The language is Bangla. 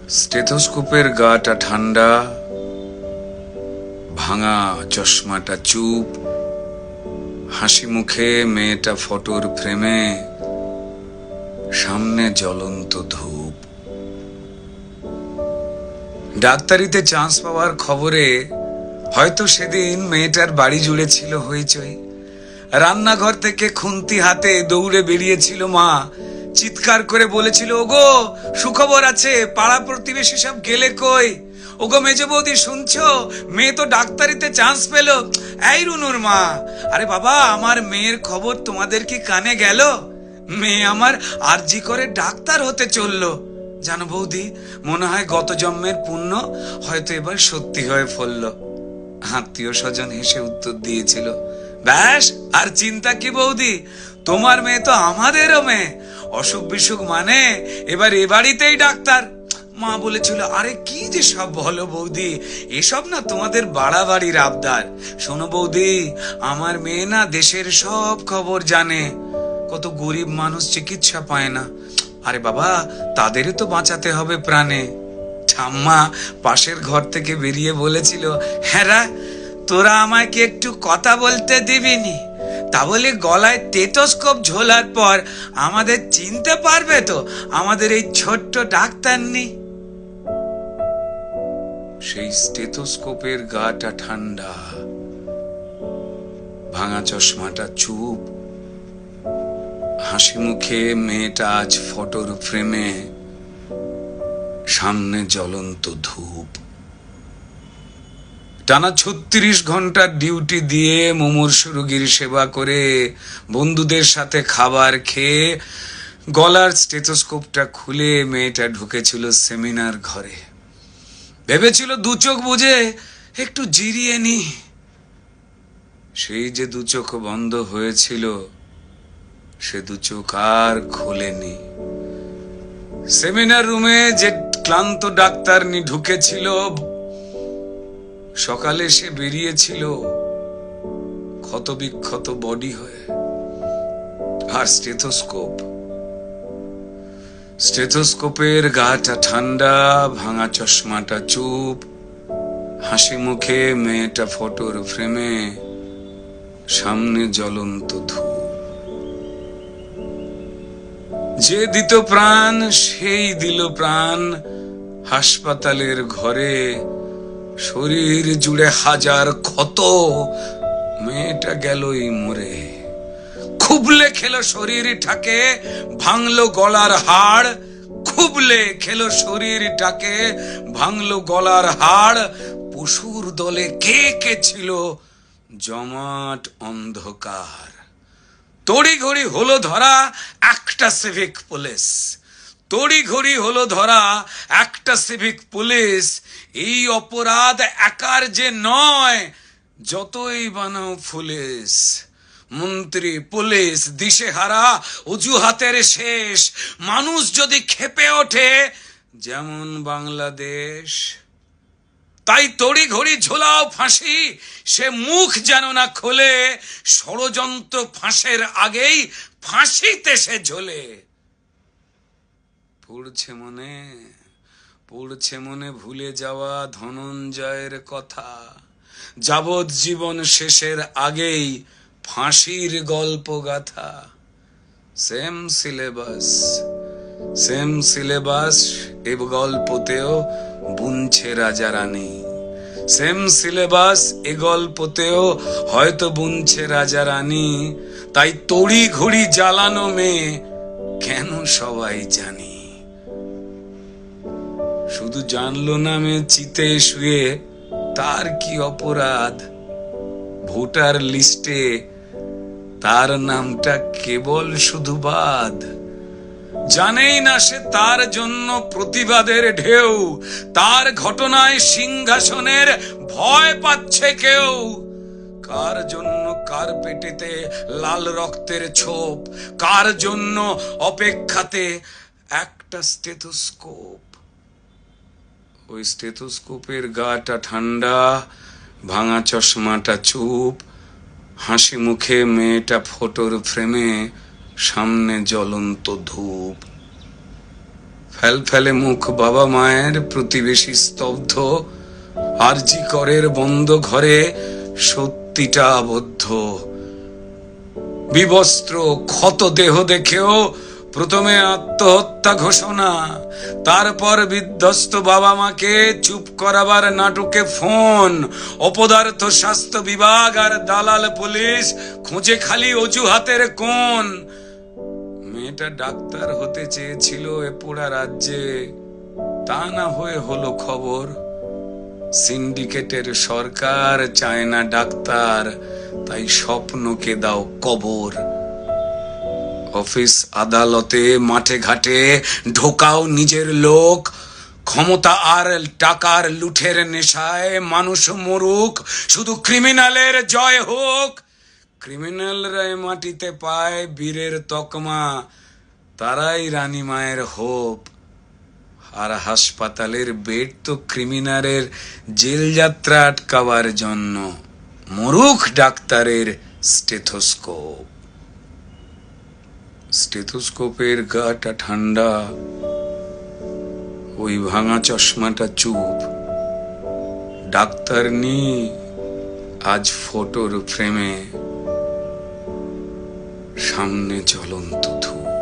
স্টেথোস্কোপের গাটা ঠান্ডা, ভাঙা চশমাটা চুপ, হাসি মুখে মেয়েটা ফটোর ফ্রেমে, সামনে জ্বলন্ত ধূপ। ডাক্তারিতে চান্স পাওয়ার খবরে হয়তো সেদিন মেয়েটার বাড়ি জুড়ে ছিল হইচই। রান্নাঘর থেকে খুন্তি হাতে দৌড়ে বেরিয়েছিল মা, চিৎকার করে বলেছিল, ওগো সুখবর আছে, পাড়া প্রতিবেশী সব গেলে কই? ওগো মেজো বৌদি শুনছো, মেয়ে তো ডাক্তারিতে চান্স পেল। এই রুনুর মা, আরে বাবা আমার মেয়ের খবর তোমাদের কি কানে গেল? মেয়ে আমার আরজি করে ডাক্তার হতে চললো। জানো বৌদি, মনে হয় গত জন্মের পুণ্য হয়তো এবার সত্যি হয়ে ফলল। আত্মীয় স্বজন হেসে উত্তর দিয়েছিল, ব্যাস আর চিন্তা কি বৌদি, তোমার মেয়ে তো আমাদেরও মেয়ে, অসুখ বিসুখ মানে এবার এ বাড়িতেই ডাক্তার। মা বলেছিল, আরে কি যে সব বলো বৌদি, এসব না তোমাদের বাড়াবাড়ির আবদার। শোনো বৌদি, আমার মেয়ে না দেশের সব খবর জানে। কত গরিব মানুষ চিকিৎসা পায় না, আরে বাবা তাদেরই তো বাঁচাতে হবে প্রাণে। ঠাম্মা পাশের ঘর থেকে বেরিয়ে বলেছিল, হ্যাঁ তোরা আমায় কি একটু কথা বলতে দিবিনি? তা বলে গলায় স্টেথোস্কোপ ঝোলার পর আমাদের চিনতে পারবে তো আমাদের এই ছোট্ট ডাক্তার নেই? সেই স্টেথোস্কোপের গাটা ঠান্ডা, ভাঙা চশমাটা চুপ, হাসি মুখে মেয়েটা আজ ফটোর ফ্রেমে, সামনে জ্বলন্ত ধূপ। টানা 36 ঘন্টার ডিউটি দিয়ে মুমূর্ষু রোগীর সেবা করে বন্ধুদের সাথে খাবার খেয়ে গলার স্টেথোস্কোপটা খুলে মেয়েটা ঢুকেছিল সেমিনার ঘরে। ভেবেছিল দু চোখ বুঝে একটু জিরিয়ে নি। সেই যে দু চোখ বন্ধ হয়েছিল, সে দু চোখ আর খোলেনি। সেমিনার রুমে যে ক্লান্ত ডাক্তারনি ঢুকেছিল, সকালে সে বেরিয়েছিল ক্ষত বিক্ষত বডি হয়ে। আর স্টেথোস্কোপের গাটা ঠান্ডা, ভাঙা চশমাটা চুপ, হাসি মুখে মেয়েটা ফটোর ফ্রেমে, সামনে জ্বলন্ত ধূপ। যে দিত প্রাণ সেই দিল প্রাণ হাসপাতালের ঘরে, শরীর জুড়ে হাজার ক্ষত, মেয়েটা গেলই মরে। খুবলে খেলো শরীরটাকে, ভাঙলো গলার হাড়, খুবলে খেলো শরীরটাকে, ভাঙলো গলার হাড়। পশুর দলে কে কে ছিল জমাট অন্ধকার। তড়ি ঘড়ি হলো ধরা একটা সিভিক পুলিশ, তড়ি ঘড়ি হলো ধরা একটা সিভিক পুলিশ। এই অপরাধ একার যে নয়, যতই বানাও পুলিশ, মন্ত্রী পুলিশ দিশেহারা, অজুহাতের শেষ। মানুষ যদি ক্ষেপে ওঠে যেমন বাংলাদেশ, তাই তড়ি ঘড়ি ঝোলাও ফাঁসি, সে মুখ যেন না খোলে, ষড়যন্ত্র ফাঁসের আগেই ফাঁসিতে সে ঝোলে। পড়ছে মনে ভুলে যাওয়া ধনঞ্জয়ের কথা, যাবজ্জীবন শেষের আগেই ফাঁসির গল্প গাথা। সেম সিলেবাস এ গল্পতেও বুনছে রাজা রানী, সেম সিলেবাস এ গল্পতেও হয়তো বুনছে রাজা রানী। তাই তড়ি ঘড়ি জ্বালানো মেয়ে কেন সবাই জানি। শুধু জানলো না মেয়ে চিতে শুয়ে তার কি অপরাধ, ভোটার লিস্টে তার নামটা কেবল শুধু বাদ। জানেই না সে তার জন্য প্রতিবাদের ঢেউ, তার ঘটনায় সিংহাসনের ভয় পাচ্ছে কেউ। কার জন্য কার পেটেতে লাল রক্তের ছোপ, কার জন্য অপেক্ষাতে একটা স্টেথোস্কোপ। ওই স্টেথোস্কোপের গাটা ঠান্ডা, ভাঙা চশমাটা চুপ, হাসি মুখে মেয়েটা ফটোর ফ্রেমে, সামনে জ্বলন্ত ধূপ। ফেলফেলে মুখ বাবা মায়ের, প্রতিবেশী স্তব্ধ, আরজি করের বন্ধ ঘরে সত্যিটা আবদ্ধ। বিবস্ত্র ক্ষত দেহ দেখেও প্রথমে আত্মহত্যা ঘোষণা, তারপর বিধ্বস্ত বাবা মাকে চুপ করাবার নাটকে ফোন। অপদার্থ স্বাস্থ্য বিভাগ আর দালাল পুলিশ খোঁজে খালি অজুহাতের কোণ। মেয়েটা ডাক্তার হতে চেয়েছিল এ পোড়া রাজ্যে, তা না হয়ে হলো খবর সিন্ডিকেটের সরকার চায় না ডাক্তার, তাই স্বপ্নকে দাও কবর। অফিস আদালতে মাঠে ঘাটে ঢোকাও নিজের লোক, ক্ষমতা আর টাকার লুঠের নেশায় মানুষ মরুক, শুধু ক্রিমিনালের জয় হোক। ক্রিমিনালরা মাটিতে পায় বীরের তকমা, তারাই রানী মায়ের হোপ। আর হাসপাতালের বেড তো ক্রিমিনালের জেল যাত্রা আটকাবার জন্য, মরুখ ডাক্তারের স্টেথোস্কোপ। স্টেথোস্কোপের গাটা ঠান্ডা, ওই ভাঙা চশমাটা চুপ। ডাক্তার নি আজ ফটোর ফ্রেমে, সামনে জ্বলন্ত ধূপ।